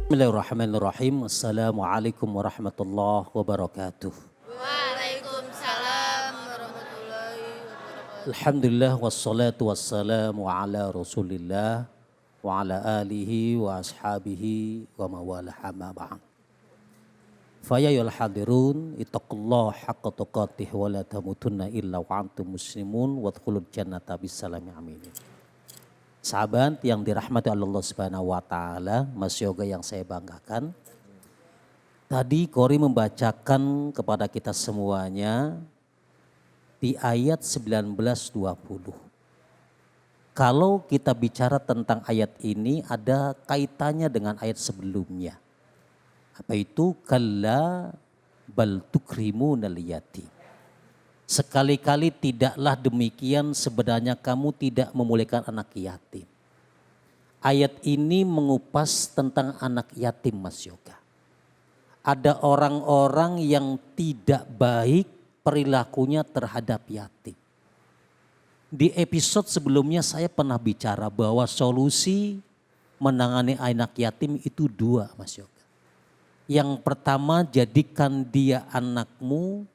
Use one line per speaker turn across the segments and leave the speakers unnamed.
Bismillahirrahmanirrahim. Assalamualaikum warahmatullahi wabarakatuh.
Waalaikumsalam warahmatullahi wabarakatuh.
Alhamdulillah wassalatu wassalamu ala rasulillah wa ala alihi wa ashabihi wa mawala amma ba'd. Faya yul hadirun ittaqullah haqqa tuqatih wa la tamutunna illa wa antum muslimun wa dkhulul jannata bisalami amin. Sahabat yang dirahmati Allah Subhanahu wa taala, Mas Yoga yang saya banggakan. Tadi Kori membacakan kepada kita semuanya di ayat 19-20. Kalau kita bicara tentang ayat ini ada kaitannya dengan ayat sebelumnya. Apa itu? Kalla bal tukrimunal yatim. Sekali-kali tidaklah demikian, sebenarnya kamu tidak memuliakan anak yatim. Ayat ini mengupas tentang anak yatim, Mas Yoga. Ada orang-orang yang tidak baik perilakunya terhadap yatim. Di episode sebelumnya saya pernah bicara bahwa solusi menangani anak yatim itu dua, Mas Yoga. Yang pertama, jadikan dia anakmu,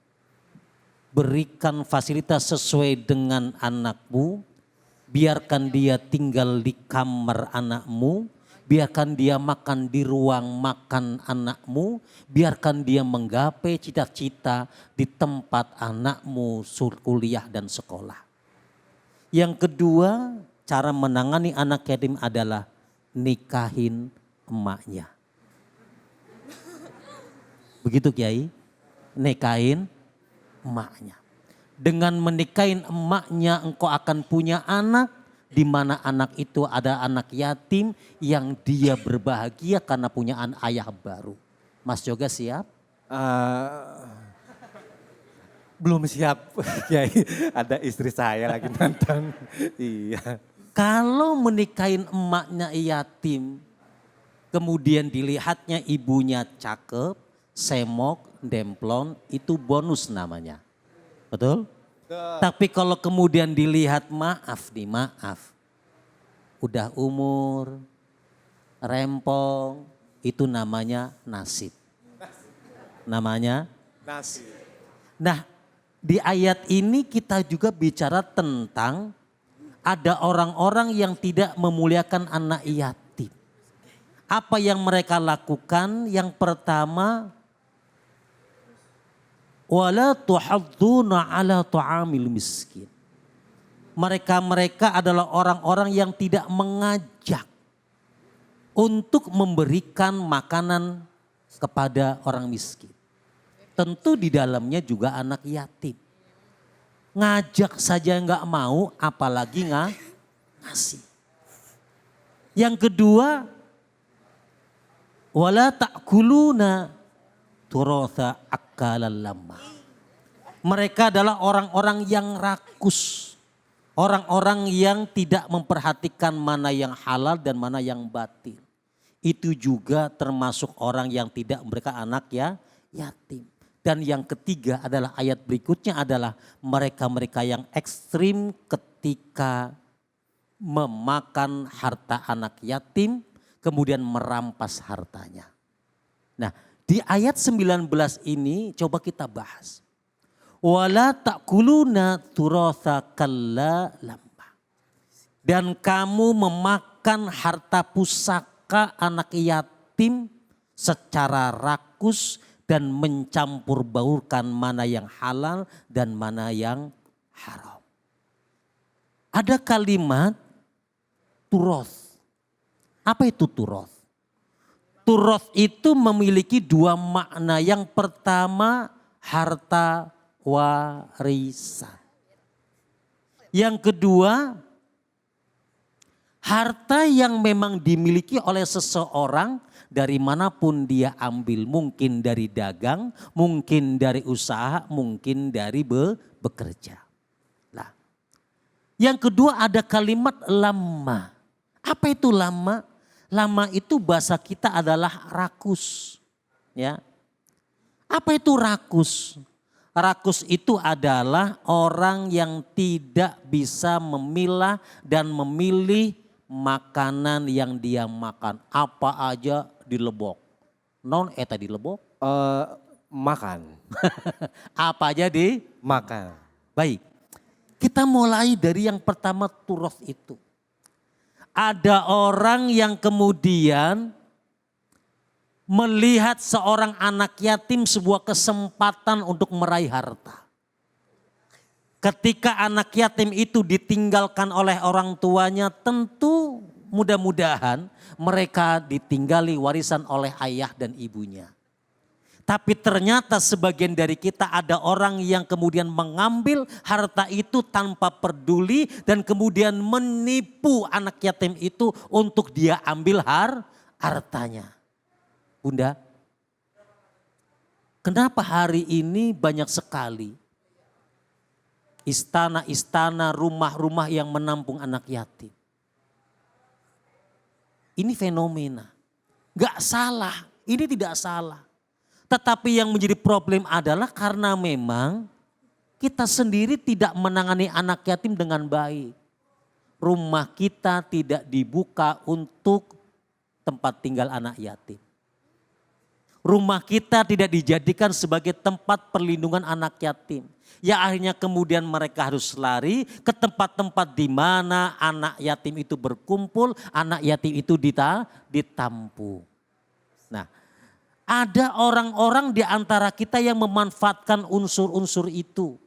berikan fasilitas sesuai dengan anakmu, biarkan dia tinggal di kamar anakmu, biarkan dia makan di ruang makan anakmu, biarkan dia menggapai cita-cita di tempat anakmu kuliah dan sekolah. Yang kedua, cara menangani anak yatim adalah nikahin emaknya. Begitu Kiai, nikahin emaknya. Dengan menikahin emaknya engkau akan punya anak, di mana anak itu ada anak yatim yang dia berbahagia karena punya ayah baru. Mas Yoga siap?
Belum siap, Kiai. Ada istri saya lagi nonton. Iya.
Kalau menikahin emaknya yatim, kemudian dilihatnya ibunya cakep, semok, demplon, itu bonus namanya. Betul? Tapi kalau kemudian dilihat maaf, udah umur, rempong, itu namanya nasib. Namanya
Nasi.
Nah, di ayat ini kita juga bicara tentang ada orang-orang yang tidak memuliakan anak yatim. Apa yang mereka lakukan? Yang pertama, wala tuhadduna ala ta'amil miskin. Mereka adalah orang-orang yang tidak mengajak untuk memberikan makanan kepada orang miskin. Tentu di dalamnya juga anak yatim. Ngajak saja nggak mau, apalagi ngasih. Yang kedua, wala ta'kuluna turotha akalan lama. Mereka adalah orang-orang yang rakus. Orang-orang yang tidak memperhatikan mana yang halal dan mana yang batil. Itu juga termasuk orang yang tidak memberikan anak yatim. Dan yang ketiga adalah ayat berikutnya adalah mereka-mereka yang ekstrim ketika memakan harta anak yatim kemudian merampas hartanya. Nah, di ayat 19 ini coba kita bahas. Wala ta'kuluna turatha kalla lamma. Dan kamu memakan harta pusaka anak yatim secara rakus dan mencampur baurkan mana yang halal dan mana yang haram. Ada kalimat turoth. Apa itu turoth? Turoth itu memiliki dua makna. Yang pertama harta warisan. Yang kedua harta yang memang dimiliki oleh seseorang dari manapun dia ambil. Mungkin dari dagang, mungkin dari usaha, mungkin dari bekerja. Nah, yang kedua ada kalimat lama. Apa itu lama? Lama itu bahasa kita adalah rakus. Ya. Apa itu rakus? Rakus itu adalah orang yang tidak bisa memilah dan memilih makanan yang dia makan. Apa aja dilebok. Non eta dilebok.
Makan.
Apa aja di?
Makan.
Baik. Kita mulai dari yang pertama turoth itu. Ada orang yang kemudian melihat seorang anak yatim sebuah kesempatan untuk meraih harta. Ketika anak yatim itu ditinggalkan oleh orang tuanya, tentu mudah-mudahan mereka ditinggali warisan oleh ayah dan ibunya. Tapi ternyata sebagian dari kita ada orang yang kemudian mengambil harta itu tanpa peduli dan kemudian menipu anak yatim itu untuk dia ambil hartanya. Bunda, kenapa hari ini banyak sekali istana-istana, rumah-rumah yang menampung anak yatim? Ini fenomena. Gak salah, ini tidak salah. Tetapi yang menjadi problem adalah karena memang kita sendiri tidak menangani anak yatim dengan baik. Rumah kita tidak dibuka untuk tempat tinggal anak yatim. Rumah kita tidak dijadikan sebagai tempat perlindungan anak yatim. Ya akhirnya kemudian mereka harus lari ke tempat-tempat di mana anak yatim itu berkumpul, anak yatim itu ditampung. Nah, ada orang-orang di antara kita yang memanfaatkan unsur-unsur itu.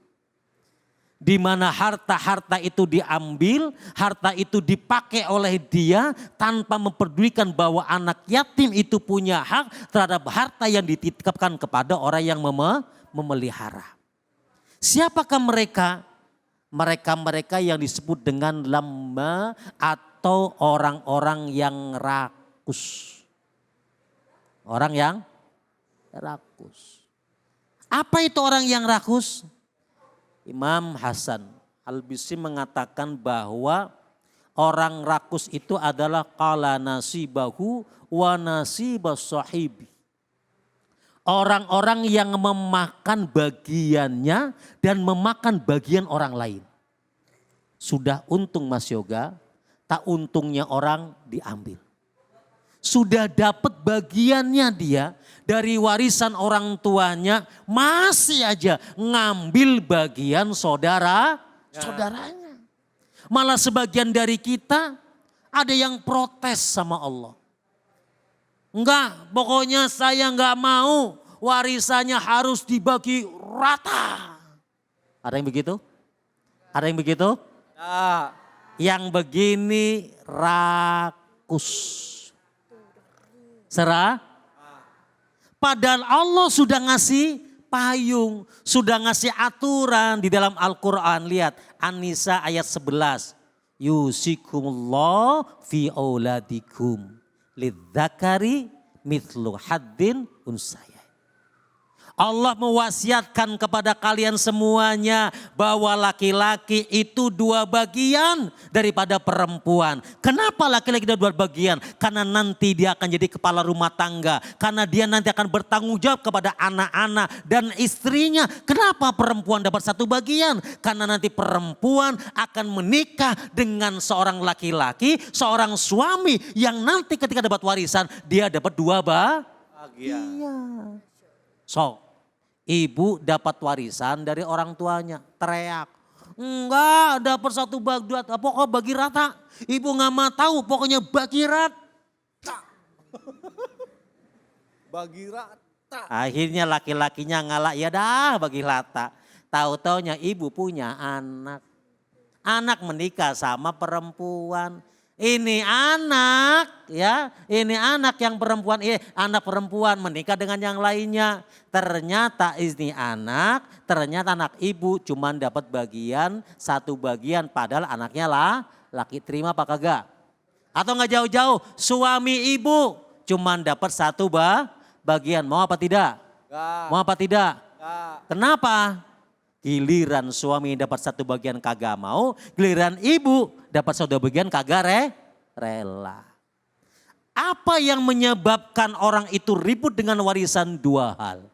Di mana harta-harta itu diambil, harta itu dipakai oleh dia tanpa memperdulikan bahwa anak yatim itu punya hak terhadap harta yang dititipkan kepada orang yang memelihara. Siapakah mereka? Mereka-mereka yang disebut dengan lamma atau orang-orang yang rakus. Orang yang rakus. Apa itu orang yang rakus? Imam Hasan Al-Bisri mengatakan bahwa orang rakus itu adalah qala nasibahu wa nasibas sahibi. Orang-orang yang memakan bagiannya dan memakan bagian orang lain. Sudah untung Mas Yoga, tak untungnya orang diambil. Sudah dapat bagiannya dia dari warisan orang tuanya, masih aja ngambil bagian saudaranya. Malah sebagian dari kita ada yang protes sama Allah. Enggak, pokoknya saya enggak mau warisannya harus dibagi rata. Ada yang begitu? Ada yang begitu? Yang begini rakus. Serah. Padahal Allah sudah ngasih payung, sudah ngasih aturan di dalam Al-Quran. Lihat An-Nisa ayat 11. Yusikumullah fi auladikum lidzakari mithlu haddin unsaya. Allah mewasiatkan kepada kalian semuanya bahwa laki-laki itu 2 bagian daripada perempuan. Kenapa laki-laki ada 2 bagian? Karena nanti dia akan jadi kepala rumah tangga. Karena dia nanti akan bertanggung jawab kepada anak-anak dan istrinya. Kenapa perempuan dapat 1 bagian? Karena nanti perempuan akan menikah dengan seorang laki-laki, seorang suami yang nanti ketika dapat warisan dia dapat 2 bagian. Iya. So, ibu dapat warisan dari orang tuanya, teriak. Enggak, dapat 1 bagian, pokoknya bagi rata. Ibu nggak mau tahu, pokoknya bagi rata.
Bagi rata.
Akhirnya laki-lakinya ngalah, ya dah bagi rata. Tahu-taunya ibu punya anak. Anak menikah sama perempuan. Ini anak ya, ini anak yang perempuan, anak perempuan menikah dengan yang lainnya. Ternyata ini anak, ternyata anak ibu cuman dapat bagian 1 bagian padahal anaknya laki. Terima apa kagak? Atau nggak jauh-jauh suami ibu cuman dapat 1 bagian, mau apa tidak?
Gak.
Mau apa tidak?
Gak.
Kenapa? Giliran suami dapat 1 bagian kagak mau, giliran ibu dapat 1 bagian kagak rela. Apa yang menyebabkan orang itu ribut dengan warisan? 2 hal.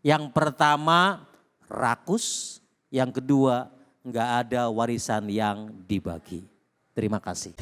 Yang pertama rakus, yang kedua enggak ada warisan yang dibagi. Terima kasih.